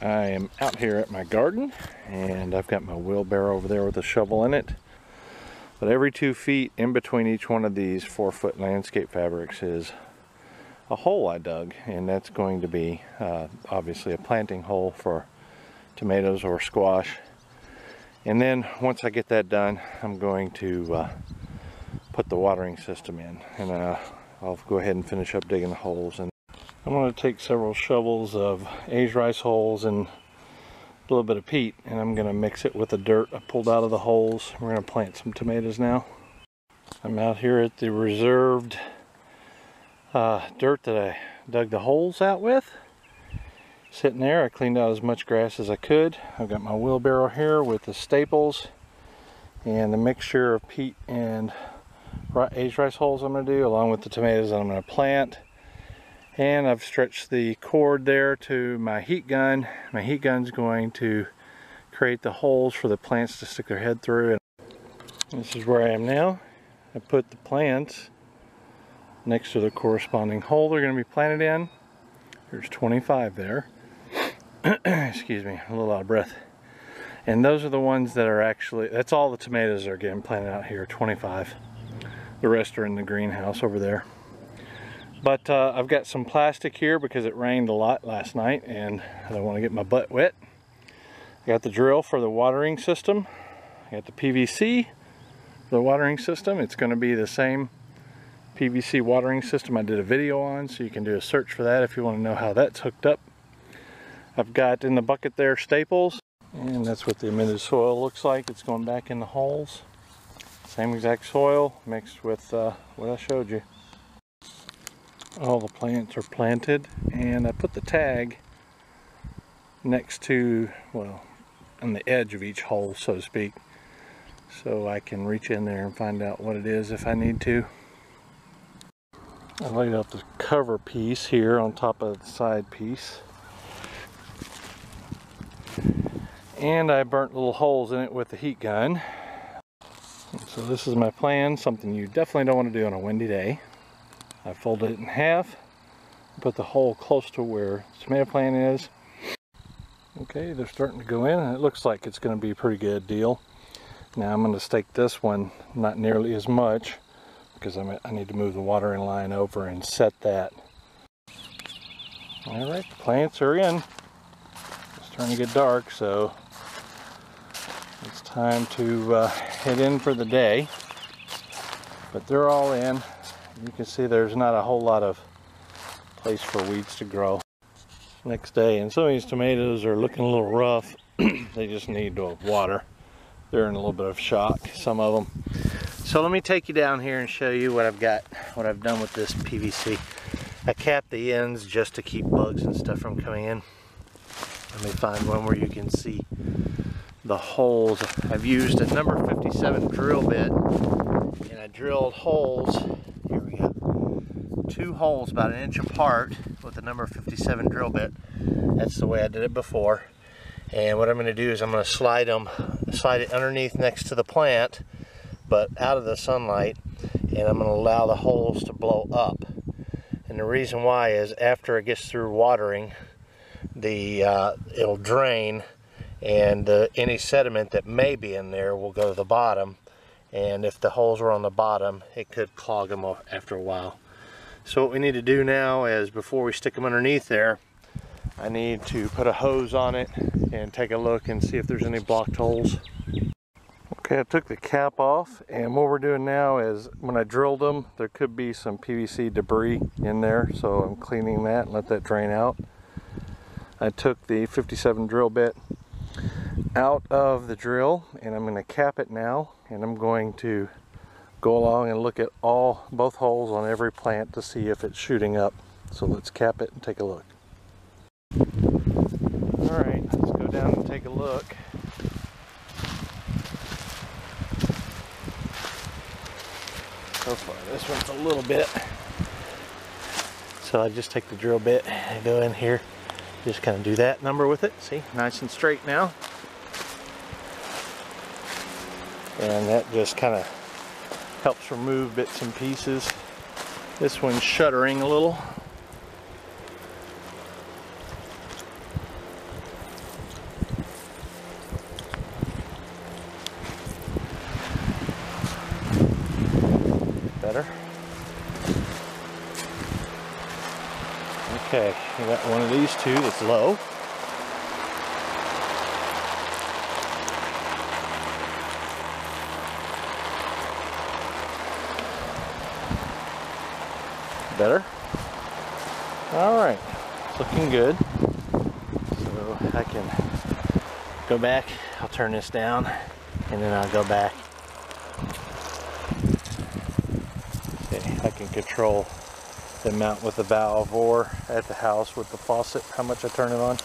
I am out here at my garden and I've got my wheelbarrow over there with a shovel in it. But every 2 feet in between each one of these 4-foot landscape fabrics is a hole I dug, and that's going to be obviously a planting hole for tomatoes or squash. And then once I get that done, I'm going to put the watering system in, and I'll go ahead and finish up digging the holes. And I'm going to take several shovels of aged rice hulls and a little bit of peat, and I'm going to mix it with the dirt I pulled out of the holes. We're going to plant some tomatoes now. I'm out here at the reserved dirt that I dug the holes out with. Sitting there, I cleaned out as much grass as I could. I've got my wheelbarrow here with the staples and the mixture of peat and aged rice hulls I'm going to do, along with the tomatoes that I'm going to plant. And I've stretched the cord there to my heat gun. My heat gun's going to create the holes for the plants to stick their head through. And this is where I am now. I put the plants next to the corresponding hole they're going to be planted in. There's 25 there. Excuse me, a little out of breath. And those are the ones that are actually, that's all the tomatoes that are getting planted out here, 25. The rest are in the greenhouse over there. But I've got some plastic here because it rained a lot last night and I don't want to get my butt wet. I got the drill for the watering system. I got the PVC for the watering system. It's going to be the same PVC watering system I did a video on, so you can do a search for that if you want to know how that's hooked up. I've got in the bucket there staples, and that's what the amended soil looks like. It's going back in the holes. Same exact soil mixed with what I showed you. All the plants are planted, and I put the tag next to, well, on the edge of each hole, so to speak, so I can reach in there and find out what it is if I need to. I laid out the cover piece here on top of the side piece, and I burnt little holes in it with the heat gun. And so this is my plan, something you definitely don't want to do on a windy day. I folded it in half, put the hole close to where the tomato plant is. Okay, they're starting to go in, and it looks like it's going to be a pretty good deal. Now I'm going to stake this one not nearly as much because I need to move the watering line over and set that. Alright, the plants are in. It's starting to get dark, so it's time to head in for the day. But they're all in. You can see there's not a whole lot of place for weeds to grow. Next day, and some of these tomatoes are looking a little rough. They just need water. They're in a little bit of shock, some of them. So let me take you down here and show you what I've got, what I've done with this PVC. I capped the ends just to keep bugs and stuff from coming in. Let me find one where you can see the holes. I've used a number 57 drill bit, and I drilled holes. Here we go. 2 holes about 1 inch apart with the number 57 drill bit. That's the way I did it before. And what I'm going to do is I'm going to slide it underneath next to the plant, but out of the sunlight, and I'm going to allow the holes to blow up. And the reason why is after it gets through watering, it'll drain, and any sediment that may be in there will go to the bottom. And if the holes are on the bottom, it could clog them up after a while. So what we need to do now is, before we stick them underneath there, I need to put a hose on it and take a look and see if there's any blocked holes. Okay, I took the cap off, and what we're doing now is, when I drilled them, there could be some PVC debris in there, so I'm cleaning that and let that drain out. I took the 57 drill bit out of the drill, and I'm going to cap it now, and I'm going to go along and look at both holes on every plant to see if it's shooting up. So let's cap it and take a look. Alright, let's go down and take a look. So far this one's a little bit. So I just take the drill bit and go in here, just kind of do that number with it. See, nice and straight now. And that just kind of helps remove bits and pieces. This one's shuddering a little. Okay, we got one of these two that's low. Better? Alright, it's looking good. So I can go back, I'll turn this down, and then I'll go back. Okay, I can control the amount with the valve or at the house with the faucet, how much I turn it on.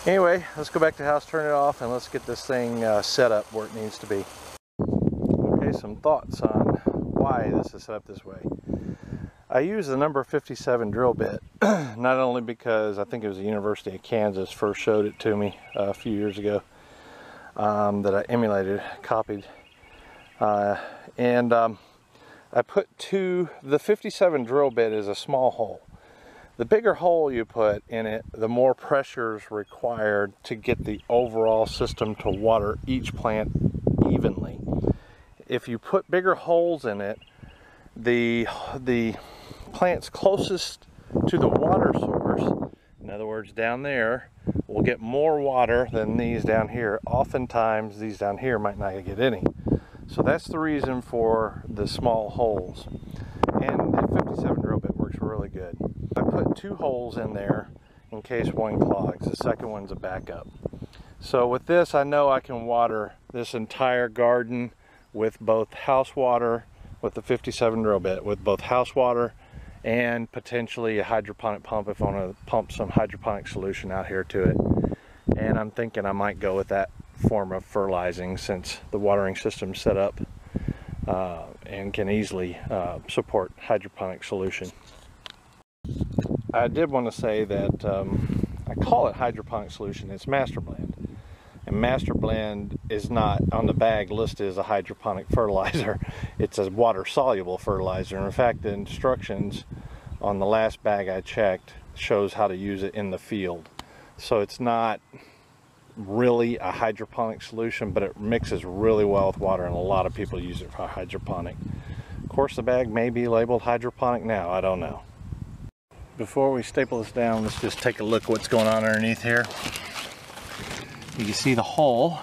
Anyway, let's go back to the house, turn it off, and let's get this thing set up where it needs to be. Okay, some thoughts on why this is set up this way. I use the number 57 drill bit, not only because I think it was the University of Kansas first showed it to me a few years ago, that I emulated, copied, and I put the 57 drill bit is a small hole. The bigger hole you put in it, the more pressure is required to get the overall system to water each plant evenly. If you put bigger holes in it, the plants closest to the water source, in other words down there, will get more water than these down here. Oftentimes these down here might not get any. So that's the reason for the small holes. And the 57 drill bit works really good. I put 2 holes in there in case one clogs. The second one's a backup. So with this, I know I can water this entire garden with both house water, with the 57 drill bit, with both house water and potentially a hydroponic pump if I want to pump some hydroponic solution out here to it. And I'm thinking I might go with that form of fertilizing since the watering system's set up and can easily support hydroponic solution. I did want to say that I call it hydroponic solution, it's Master Blend. And Master Blend is not on the bag listed as a hydroponic fertilizer. It's a water soluble fertilizer. And in fact, the instructions on the last bag I checked shows how to use it in the field. So it's not really a hydroponic solution, but it mixes really well with water, and a lot of people use it for hydroponic. Of course, the bag may be labeled hydroponic now, I don't know. Before we staple this down, let's just take a look at what's going on underneath here. You can see the hole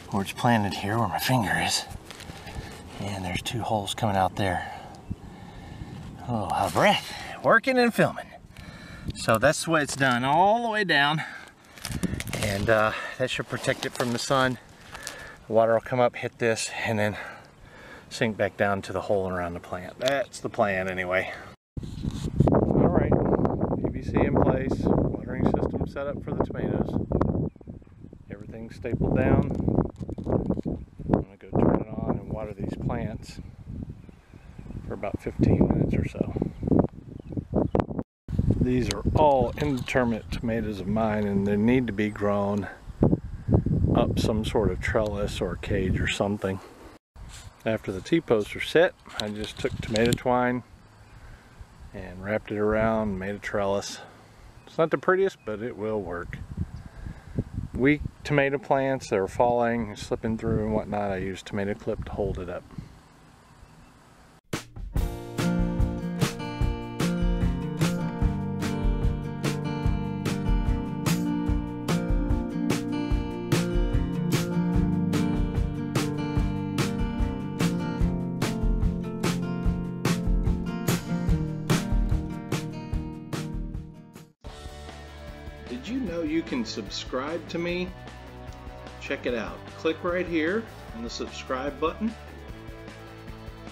where it's planted here, where my finger is. And there's 2 holes coming out there. Oh, out of breath, working and filming. So that's the way it's done, all the way down. And that should protect it from the sun. The water will come up, hit this, and then sink back down to the hole and around the plant. That's the plan anyway. All right, PVC in place, watering system set up for the tomatoes. Everything's stapled down. I'm gonna go turn it on and water these plants for about 15 minutes or so. These are all indeterminate tomatoes of mine, and they need to be grown up some sort of trellis or cage or something. After the T-posts are set, I just took tomato twine and wrapped it around and made a trellis. It's not the prettiest, but it will work. Weak tomato plants that are falling, slipping through and whatnot, I use tomato clip to hold it up. Did you know you can subscribe to me? Check it out. Click right here on the subscribe button.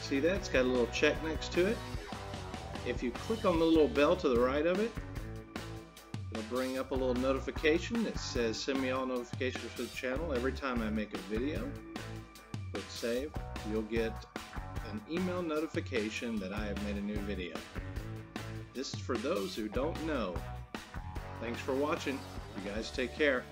See that? It's got a little check next to it. If you click on the little bell to the right of it, it'll bring up a little notification that says send me all notifications for the channel every time I make a video. Click save. You'll get an email notification that I have made a new video. This is for those who don't know. Thanks for watching. You guys take care.